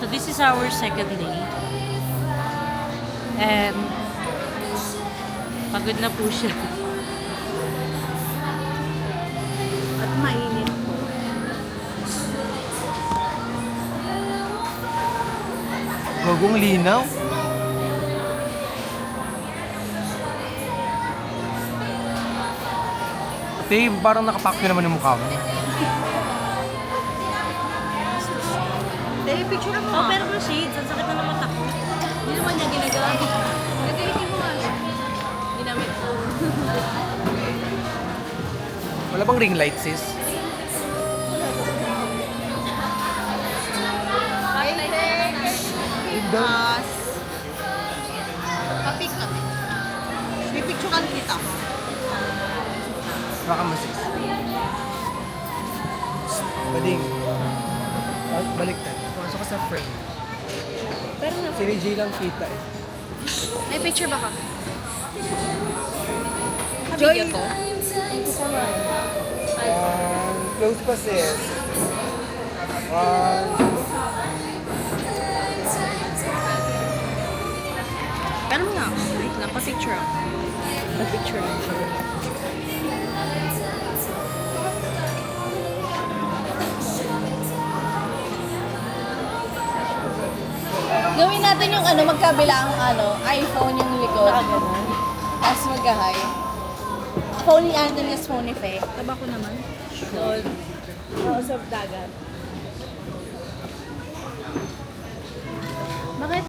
So this is our second day. And pagod na po siya. At mainit po. Gagong linaw. Ate, parang nakapakyo naman yung mukha mo. Dahil picture mo. Oh, pero yung shades, ang sakit na ng mata ko. Hindi naman niya ginagawa. Nagalitin mo nga. Ginamit ko. Wala bang ring light, sis? Mas. Papik kami. Pipicturean kita. Baka mo, sis. Bading. Baliktad. Pumasok ka sa frame. Pero na Si J lang kita eh. May picture ba kami? Joy! Video to? Close pa, sis. One. Pero nga, wait lang, pa-picture ako. Pa-picture ako. Gawin natin yung magkabilang iPhone yung likod. nakaganon. Tapos mag-hi. Phone ni Anthony is phone ni Faye. Taba ko naman. Doon. Sa dagat. Bakit?